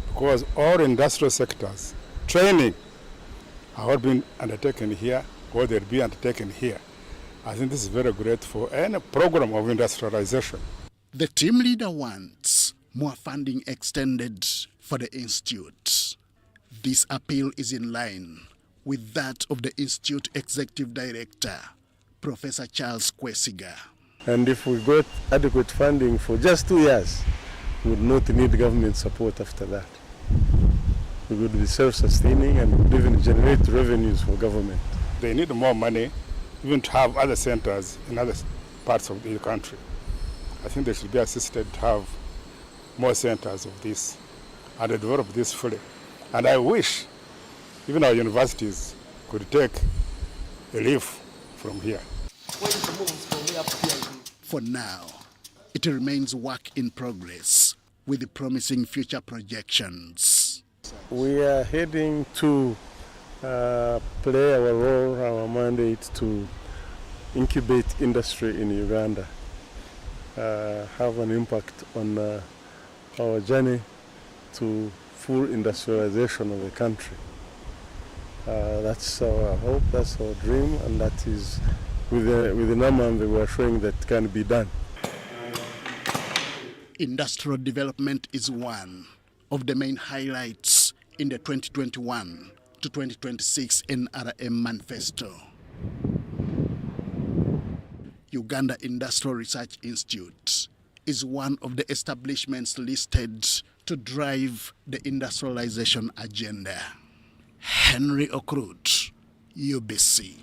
because all industrial sectors, training, have all been undertaken here, or they'll be undertaken here. I think this is very great for any program of industrialization. The team leader wants more funding extended for the institute. This appeal is in line with that of the Institute Executive Director, Professor Charles Kwesiga. And if we got adequate funding for just 2 years, we would not need government support after that. We would be self-sustaining and would even generate revenues for government. They need more money, even to have other centers in other parts of the country. I think they should be assisted to have more centers of this and develop this fully. And I wish even our universities could take a leaf from here. For now, it remains work in progress with the promising future projections. We are heading to play our role, our mandate to incubate industry in Uganda, have an impact on our journey to full industrialization of the country. That's our hope, that's our dream, and that is with the number we are showing that can be done. Industrial development is one of the main highlights in the 2021 to 2026 NRM Manifesto. Uganda Industrial Research Institute is one of the establishments listed to drive the industrialization agenda. Henry Okrut, UBC.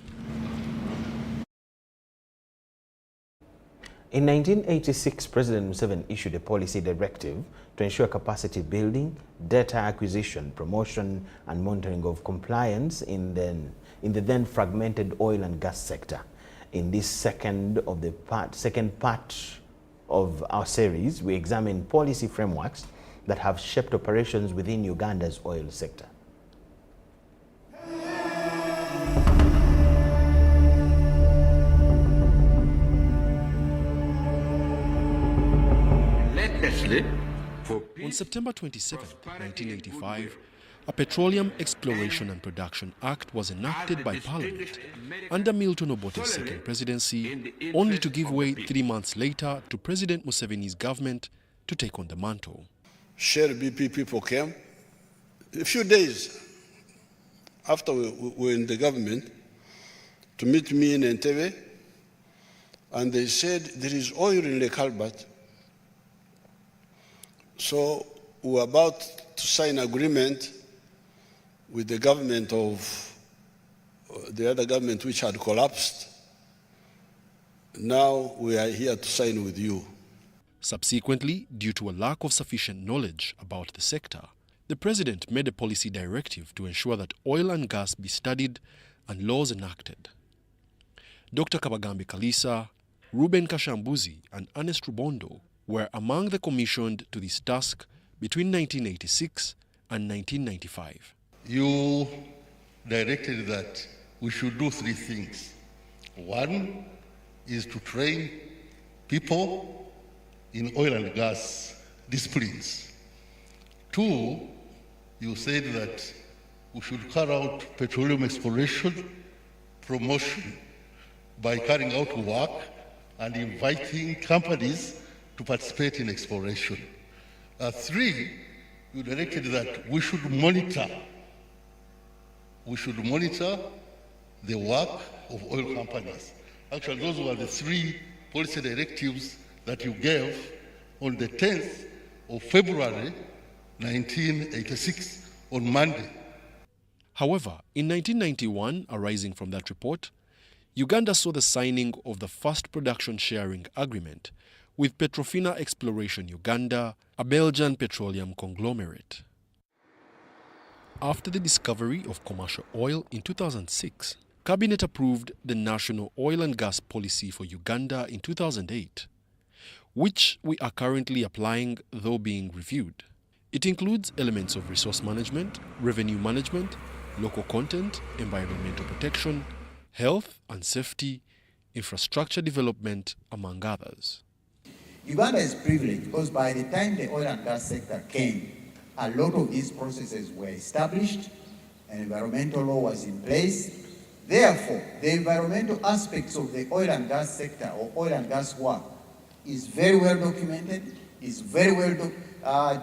In 1986, President Museveni issued a policy directive to ensure capacity building, data acquisition, promotion, and monitoring of compliance in the then fragmented oil and gas sector. In this second part of our series, we examine policy frameworks that have shaped operations within Uganda's oil sector. Lately, On September 27, 1985, a Petroleum Exploration and Production Act was enacted by Parliament under Milton Obote's second presidency, only to give way 3 months later to President Museveni's government to take on the mantle. Shell BP people came a few days after we were in the government to meet me in Entebbe, and they said there is oil in the culvert. So we were about to sign agreement with the government of the other government which had collapsed. Now we are here to sign with you. Subsequently, due to a lack of sufficient knowledge about the sector, the President made a policy directive to ensure that oil and gas be studied and laws enacted. Dr. Kabagambe Kalisa, Ruben Kashambuzi and Ernest Rubondo were among the commissioned to this task between 1986 and 1995. You directed that we should do 3 things. One is to train people in oil and gas disciplines. 2, you said that we should carry out petroleum exploration promotion by carrying out work and inviting companies to participate in exploration. 3, you directed that we should monitor the work of oil companies. Actually, those were the 3 policy directives that you gave on the 10th of February 1986, on Monday. However, in 1991, arising from that report, Uganda saw the signing of the first production sharing agreement with Petrofina Exploration Uganda, a Belgian petroleum conglomerate. After the discovery of commercial oil in 2006, Cabinet approved the National Oil and Gas Policy for Uganda in 2008, which we are currently applying, though being reviewed. It includes elements of resource management, revenue management, local content, environmental protection, health and safety, infrastructure development, among others. Uganda is privileged because by the time the oil and gas sector came, a lot of these processes were established, and environmental law was in place. Therefore, the environmental aspects of the oil and gas sector or oil and gas work is very well documented, is very well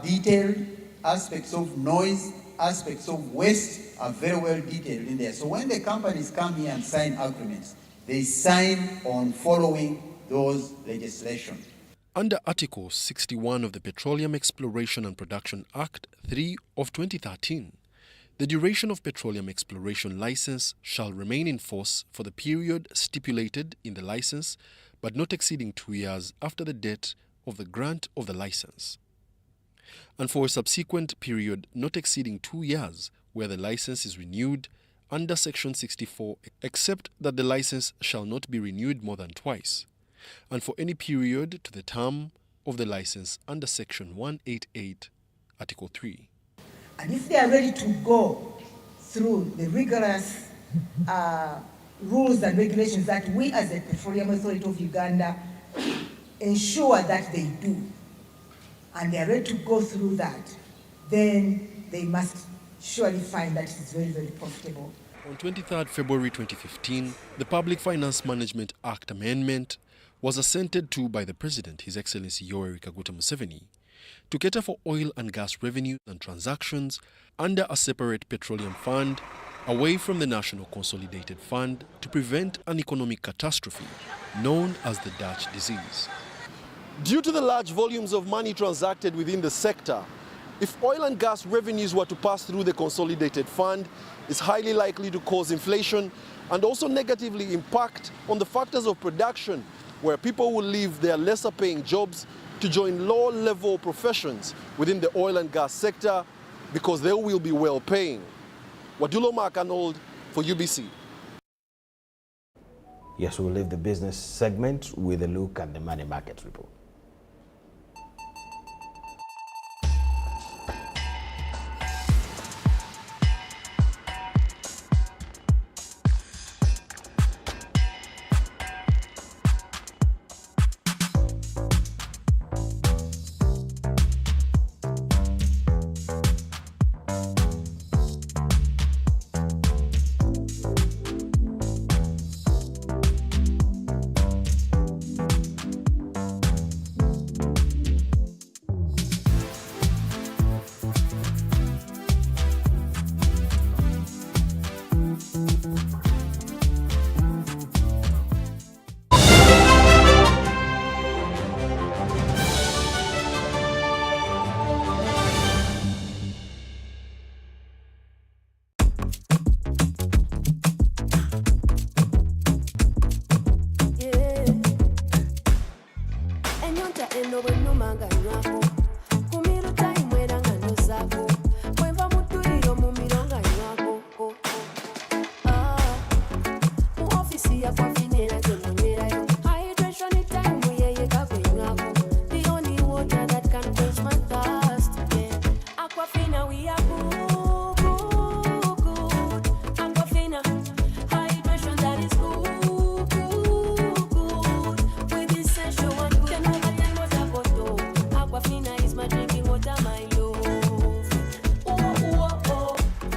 detailed. Aspects of noise, aspects of waste are very well detailed in there. So when the companies come here and sign agreements, they sign on following those legislation. Under Article 61 of the Petroleum Exploration and Production Act 3 of 2013, the duration of petroleum exploration license shall remain in force for the period stipulated in the license, but not exceeding 2 years after the date of the grant of the license, and for a subsequent period not exceeding 2 years where the license is renewed under Section 64, except that the license shall not be renewed more than twice, and for any period to the term of the license under Section 188, Article 3. And if they are ready to go through the rigorous rules and regulations that we as the Petroleum Authority of Uganda ensure that they do, and they are ready to go through that, then they must surely find that it is very, very profitable. On 23rd February 2015, the Public Finance Management Act amendment was assented to by the President, His Excellency Yoweri Kaguta Museveni, to cater for oil and gas revenue and transactions under a separate petroleum fund away from the National Consolidated Fund to prevent an economic catastrophe known as the Dutch disease. Due to the large volumes of money transacted within the sector, if oil and gas revenues were to pass through the Consolidated Fund, it's highly likely to cause inflation and also negatively impact on the factors of production, where people will leave their lesser paying jobs to join low-level professions within the oil and gas sector because they will be well paying. Wadulo Mark Arnold for UBC. Yes, we'll leave the business segment with a look at the money market report.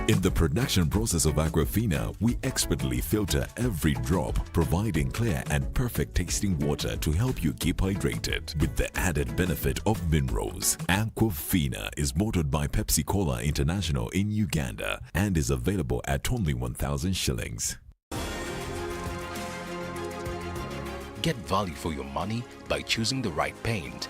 In the production process of Aquafina, we expertly filter every drop, providing clear and perfect tasting water to help you keep hydrated with the added benefit of minerals. Aquafina is bottled by Pepsi Cola International in Uganda and is available at only 1,000 shillings. Get value for your money by choosing the right paint.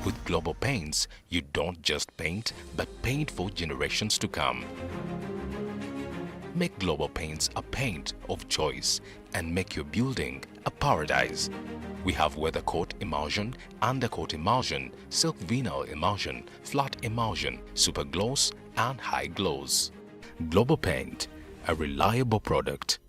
With Global Paints, you don't just paint, but paint for generations to come. Make Global Paints a paint of choice and make your building a paradise. We have weather coat emulsion, undercoat emulsion, silk vinyl emulsion, flat emulsion, super gloss and high gloss. Global Paint, a reliable product.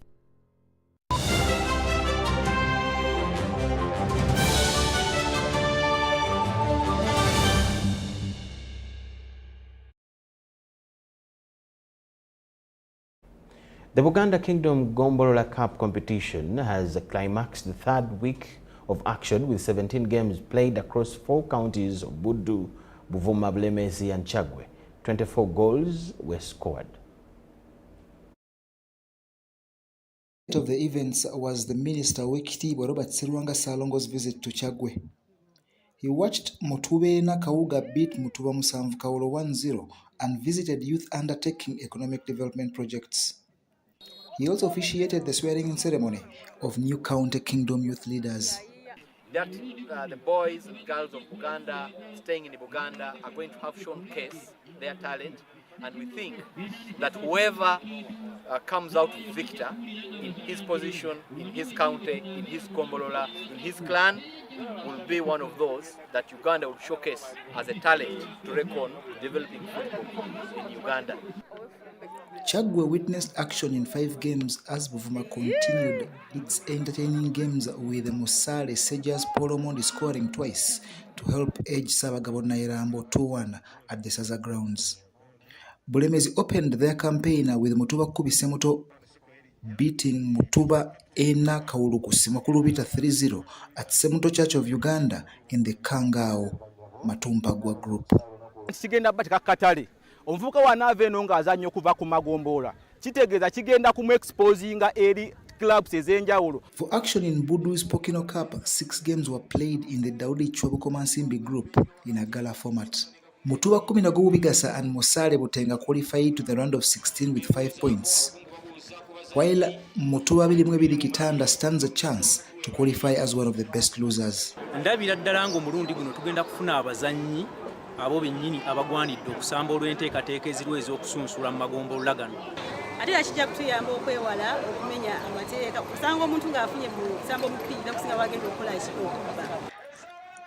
The Buganda Kingdom Gombolola Cup competition has climaxed the third week of action with 17 games played across 4 counties of Buddu, Buvuma, Bulemezi and Chagwe. 24 goals were scored. Of the events was the Minister Wekitiibwa Robert Sserwanga Salongo's visit to Chagwe. He watched Mutubeena Kawuga beat Mutuba Musanvu Kawolo 1-0 and visited youth undertaking economic development projects. He also officiated the swearing-in ceremony of new County Kingdom youth leaders. That the boys and girls of Buganda staying in Buganda are going to have showcase their talent, and we think that whoever comes out victor in his position, in his county, in his Gombolola, in his clan, will be one of those that Uganda will showcase as a talent to reckon developing football in Uganda. Chagwe witnessed action in 5 games as Buvuma continued its entertaining games with Musale Sejas Polomondi scoring twice to help edge Sabagabo Nairambo 2-1 at the Saza grounds. Bulemezi opened their campaign with Mutuba Kubisemoto beating Mutuba Ena Kawuluku Simakulubita 3-0 at Semuto Church of Uganda in the Kangao Matumpagwa group. Omuvubuka wanaava eno ng'azannya okuva ku magombola kitegeeza kigenda kumuexposinga eri clubs ez'enjawulo. For action in Buddu's Pokino Cup, 6 games were played in the Daudi Chwebuko Mansimbi group in a gala format. Mutuba Kuminago Bigasa and Musale Butenga qualified to the round of 16 with 5 points, while Mutuba Bilimwebiri Kitanda stands a chance to qualify as one of the best losers. Ndabira ddala ng'omulundi guno tugenda kufuna abazannyi abo bennyini abagwanidde okusamba olw'enteekateeka eziriwo ez'okusunsula mu magombola gano. Ate era kijja kutuyamba okwewala okumenya amateeka kusanga omuntu ng'afunye mu kusamba omupiira kusinga wagenda okukola ekikuba.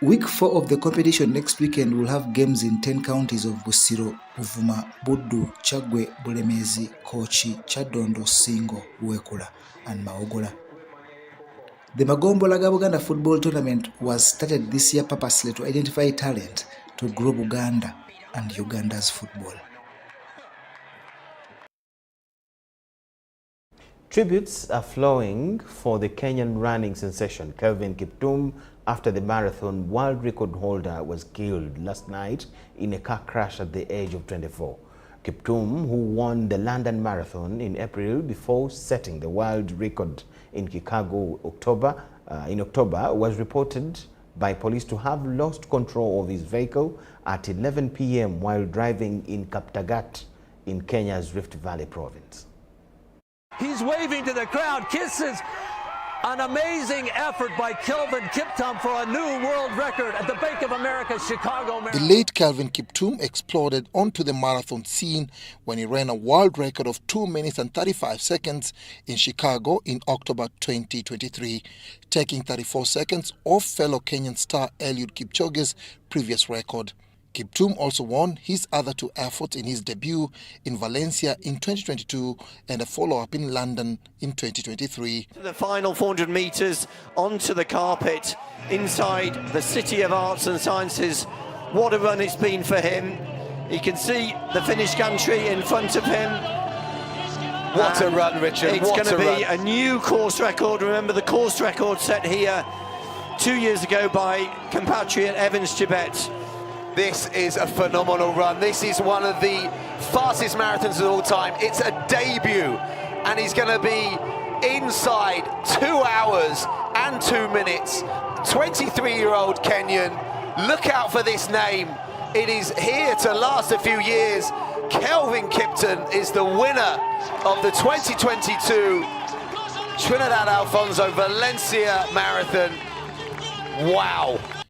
Week 4 of the competition next weekend will have games in 10 counties of Busiro, Buvuma, Buddu, Chagwe, Bulemezi, Kochi, Chadondo, Singo, Uwekula and Maogola. The Magombola Buganda football tournament was started this year purposely to identify talent to grow Buganda and Uganda's football. Tributes are flowing for the Kenyan running sensation Kelvin Kiptum after the marathon world record holder was killed last night in a car crash at the age of 24. Kiptum, who won the London Marathon in April before setting the world record in Chicago in October, was reported by police to have lost control of his vehicle at 11 p.m. while driving in Kaptagat in Kenya's Rift Valley province. He's waving to the crowd, kisses. An amazing effort by Kelvin Kiptum for a new world record at the Bank of America Chicago Marathon. The late Kelvin Kiptum exploded onto the marathon scene when he ran a world record of 2 minutes and 35 seconds in Chicago in October 2023, taking 34 seconds off fellow Kenyan star Eliud Kipchoge's previous record. Kiptum also won his other 2 efforts in his debut in Valencia in 2022 and a follow-up in London in 2023. The final 400 metres onto the carpet inside the City of Arts and Sciences. What a run it's been for him. He can see the Finnish country in front of him. What a run, Richard. It's going to be a new course record. Remember the course record set here 2 years ago by compatriot Evans Chibet. This is a phenomenal run. This is one of the fastest marathons of all time. It's a debut, and he's going to be inside 2 hours and 2 minutes. 23-year-old Kenyan. Look out for this name. It is here to last a few years. Kelvin Kipton is the winner of the 2022 Trinidad Alfonso Valencia Marathon. Wow.